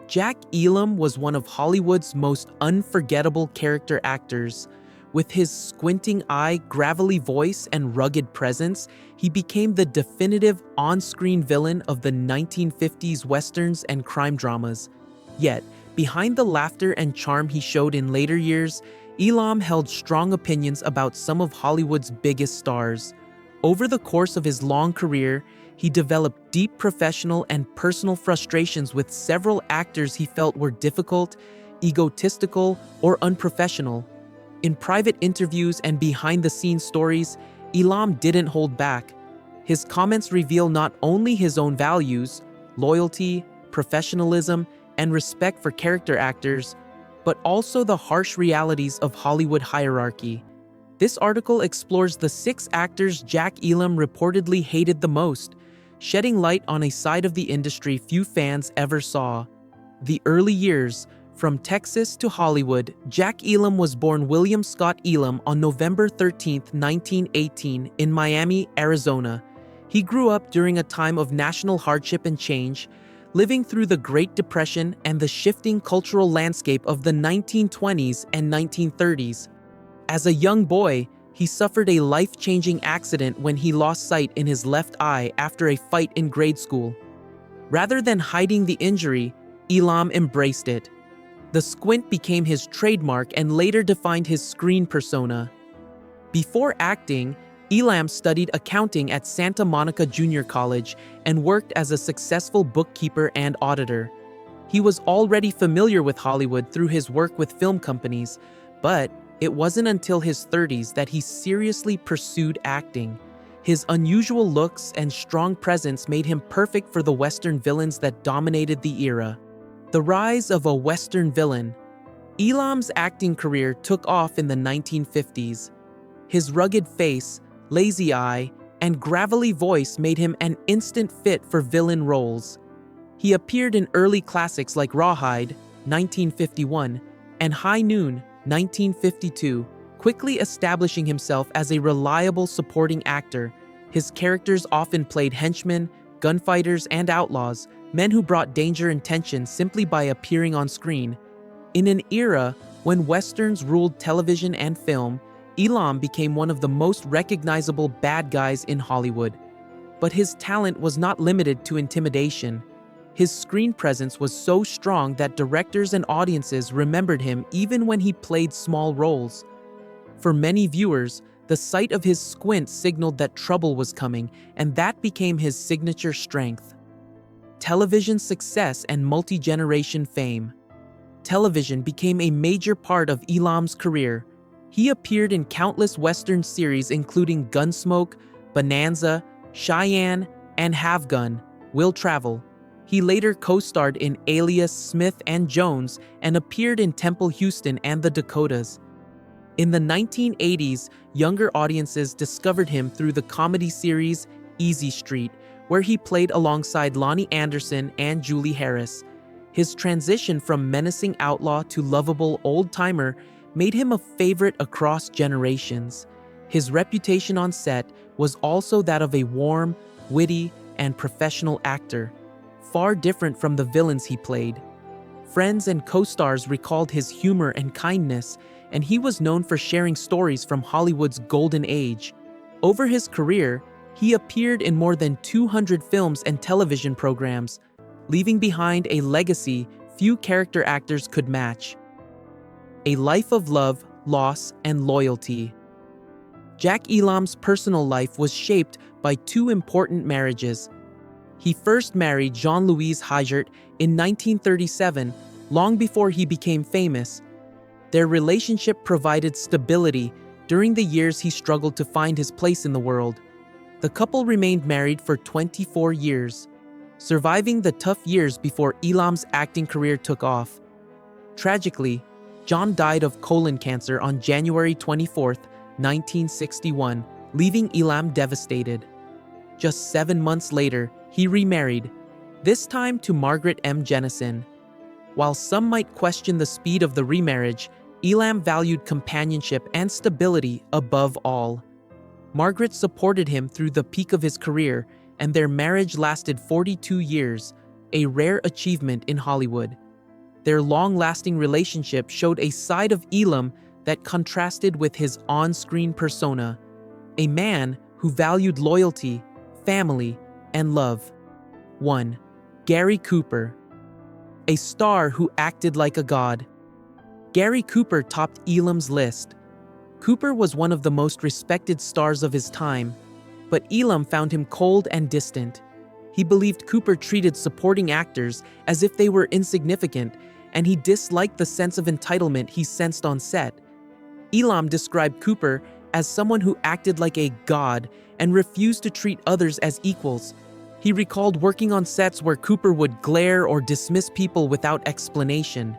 Jack Elam was one of Hollywood's most unforgettable character actors. With his squinting eye, gravelly voice, and rugged presence, he became the definitive on-screen villain of the 1950s westerns and crime dramas. Yet, behind the laughter and charm he showed in later years, Elam held strong opinions about some of Hollywood's biggest stars. Over the course of his long career, he developed deep professional and personal frustrations with several actors he felt were difficult, egotistical, or unprofessional. In private interviews and behind-the-scenes stories, Elam didn't hold back. His comments reveal not only his own values, loyalty, professionalism, and respect for character actors, but also the harsh realities of Hollywood hierarchy. This article explores the 6 actors Jack Elam reportedly hated the most, shedding light on a side of the industry few fans ever saw. The early years. From Texas to Hollywood, Jack Elam was born William Scott Elam on November 13, 1918, in Miami, Arizona. He grew up during a time of national hardship and change, living through the Great Depression and the shifting cultural landscape of the 1920s and 1930s. As a young boy, he suffered a life-changing accident when he lost sight in his left eye after a fight in grade school. Rather than hiding the injury, Elam embraced it. The squint became his trademark and later defined his screen persona. Before acting, Elam studied accounting at Santa Monica Junior College and worked as a successful bookkeeper and auditor. He was already familiar with Hollywood through his work with film companies, but it wasn't until his 30s that he seriously pursued acting. His unusual looks and strong presence made him perfect for the Western villains that dominated the era. The rise of a Western villain. Elam's acting career took off in the 1950s. His rugged face, lazy eye, and gravelly voice made him an instant fit for villain roles. He appeared in early classics like Rawhide, 1951, and High Noon, 1952, quickly establishing himself as a reliable supporting actor. His characters often played henchmen, gunfighters, and outlaws, men who brought danger and tension simply by appearing on screen. In an era when westerns ruled television and film, Elam became one of the most recognizable bad guys in Hollywood. But his talent was not limited to intimidation. His screen presence was so strong that directors and audiences remembered him even when he played small roles. For many viewers, the sight of his squint signaled that trouble was coming, and that became his signature strength. Television success and multi-generation fame. Television became a major part of Elam's career. He appeared in countless Western series including Gunsmoke, Bonanza, Cheyenne, and Have Gun, Will Travel. He later co-starred in Alias, Smith and Jones, and appeared in Temple Houston and the Dakotas. In the 1980s, younger audiences discovered him through the comedy series Easy Street, where he played alongside Lonnie Anderson and Julie Harris. His transition from menacing outlaw to lovable old-timer made him a favorite across generations. His reputation on set was also that of a warm, witty, and professional actor, far different from the villains he played. Friends and co-stars recalled his humor and kindness, and he was known for sharing stories from Hollywood's golden age. Over his career, he appeared in more than 200 films and television programs, leaving behind a legacy few character actors could match. A life of love, loss, and loyalty. Jack Elam's personal life was shaped by 2 important marriages. He first married Jean-Louise Heigert in 1937, long before he became famous. Their relationship provided stability during the years he struggled to find his place in the world. The couple remained married for 24 years, surviving the tough years before Elam's acting career took off. Tragically, John died of colon cancer on January 24, 1961, leaving Elam devastated. Just 7 months later, he remarried, this time to Margaret M. Jennison. While some might question the speed of the remarriage, Elam valued companionship and stability above all. Margaret supported him through the peak of his career, and their marriage lasted 42 years, a rare achievement in Hollywood. Their long-lasting relationship showed a side of Elam that contrasted with his on-screen persona, a man who valued loyalty, family, and love. 1. Gary Cooper, a star who acted like a god. Gary Cooper topped Elam's list. Cooper was one of the most respected stars of his time, but Elam found him cold and distant. He believed Cooper treated supporting actors as if they were insignificant, and he disliked the sense of entitlement he sensed on set. Elam described Cooper as someone who acted like a god and refused to treat others as equals. He recalled working on sets where Cooper would glare or dismiss people without explanation.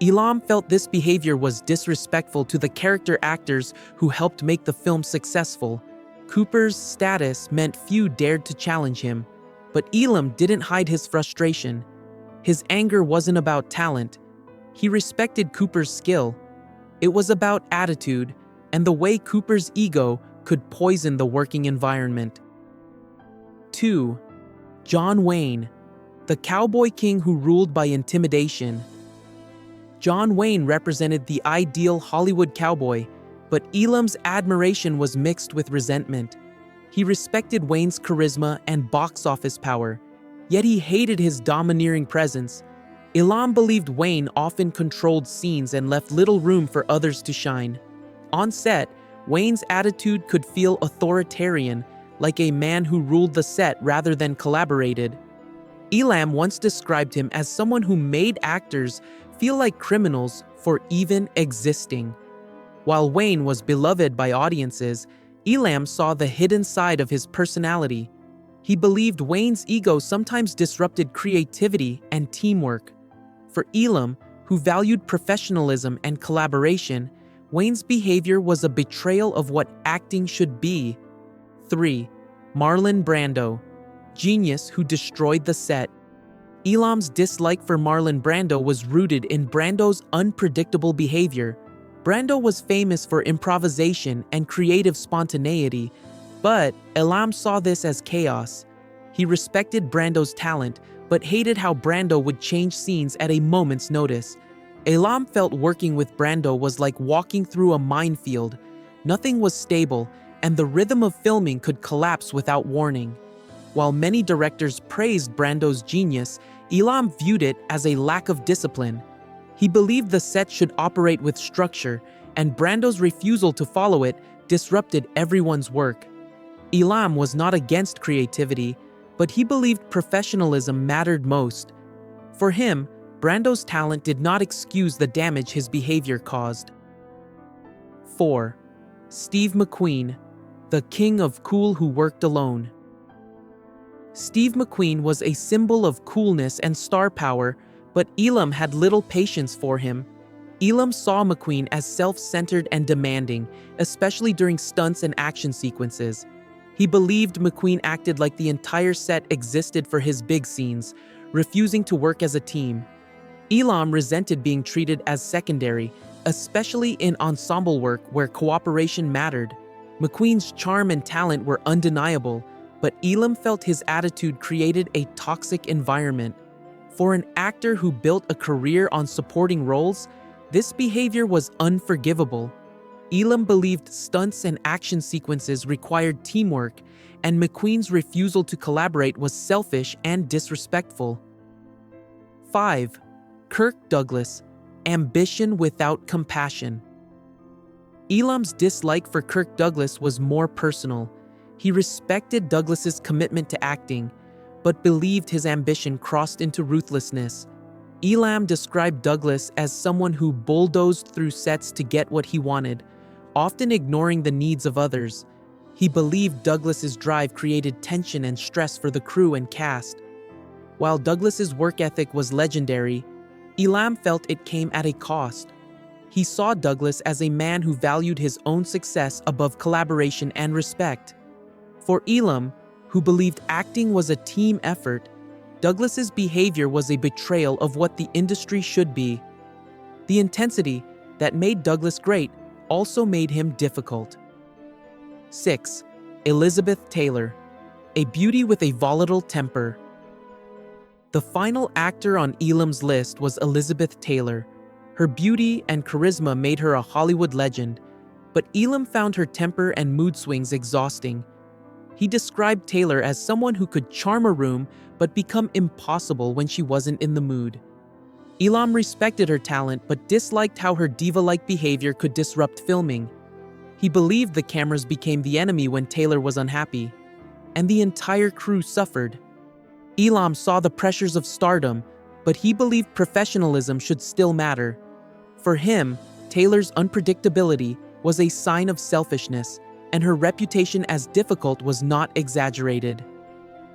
Elam felt this behavior was disrespectful to the character actors who helped make the film successful. Cooper's status meant few dared to challenge him, but Elam didn't hide his frustration. His anger wasn't about talent. He respected Cooper's skill. It was about attitude and the way Cooper's ego could poison the working environment. 2. John Wayne, the cowboy king who ruled by intimidation. John Wayne represented the ideal Hollywood cowboy, but Elam's admiration was mixed with resentment. He respected Wayne's charisma and box office power, yet he hated his domineering presence. Elam believed Wayne often controlled scenes and left little room for others to shine. On set, Wayne's attitude could feel authoritarian, like a man who ruled the set rather than collaborated. Elam once described him as someone who made actors feel like criminals for even existing. While Wayne was beloved by audiences, Elam saw the hidden side of his personality. He believed Wayne's ego sometimes disrupted creativity and teamwork. For Elam, who valued professionalism and collaboration, Wayne's behavior was a betrayal of what acting should be. 3. Marlon Brando, genius who destroyed the set. Elam's dislike for Marlon Brando was rooted in Brando's unpredictable behavior. Brando was famous for improvisation and creative spontaneity, but Elam saw this as chaos. He respected Brando's talent, but hated how Brando would change scenes at a moment's notice. Elam felt working with Brando was like walking through a minefield. Nothing was stable, and the rhythm of filming could collapse without warning. While many directors praised Brando's genius, Elam viewed it as a lack of discipline. He believed the set should operate with structure, and Brando's refusal to follow it disrupted everyone's work. Elam was not against creativity, but he believed professionalism mattered most. For him, Brando's talent did not excuse the damage his behavior caused. 4. Steve McQueen, the king of cool who worked alone. Steve McQueen was a symbol of coolness and star power, but Elam had little patience for him. Elam saw McQueen as self-centered and demanding, especially during stunts and action sequences. He believed McQueen acted like the entire set existed for his big scenes, refusing to work as a team. Elam resented being treated as secondary, especially in ensemble work where cooperation mattered. McQueen's charm and talent were undeniable, but Elam felt his attitude created a toxic environment. For an actor who built a career on supporting roles, this behavior was unforgivable. Elam believed stunts and action sequences required teamwork, and McQueen's refusal to collaborate was selfish and disrespectful. 5. Kirk Douglas, ambition without compassion. Elam's dislike for Kirk Douglas was more personal. He respected Douglas's commitment to acting, but believed his ambition crossed into ruthlessness. Elam described Douglas as someone who bulldozed through sets to get what he wanted, often ignoring the needs of others. He believed Douglas's drive created tension and stress for the crew and cast. While Douglas's work ethic was legendary, Elam felt it came at a cost. He saw Douglas as a man who valued his own success above collaboration and respect. For Elam, who believed acting was a team effort, Douglas's behavior was a betrayal of what the industry should be. The intensity that made Douglas great also made him difficult. 6. Elizabeth Taylor, a beauty with a volatile temper. The final actor on Elam's list was Elizabeth Taylor. Her beauty and charisma made her a Hollywood legend, but Elam found her temper and mood swings exhausting. He described Taylor as someone who could charm a room but become impossible when she wasn't in the mood. Elam respected her talent but disliked how her diva-like behavior could disrupt filming. He believed the cameras became the enemy when Taylor was unhappy, and the entire crew suffered. Elam saw the pressures of stardom, but he believed professionalism should still matter. For him, Taylor's unpredictability was a sign of selfishness, and her reputation as difficult was not exaggerated.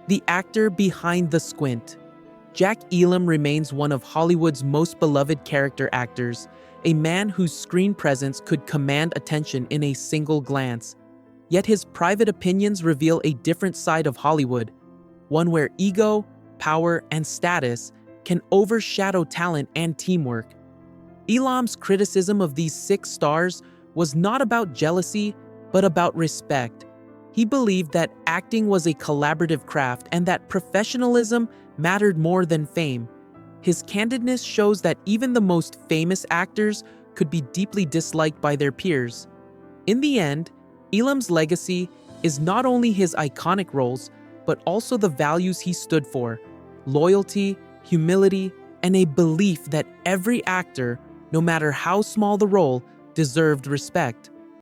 The actor behind the squint. Jack Elam remains one of Hollywood's most beloved character actors, a man whose screen presence could command attention in a single glance. Yet his private opinions reveal a different side of Hollywood, one where ego, power, and status can overshadow talent and teamwork. Elam's criticism of these 6 stars was not about jealousy, but about respect. He believed that acting was a collaborative craft and that professionalism mattered more than fame. His candidness shows that even the most famous actors could be deeply disliked by their peers. In the end, Elam's legacy is not only his iconic roles, but also the values he stood for: loyalty, humility, and a belief that every actor, no matter how small the role, deserved respect.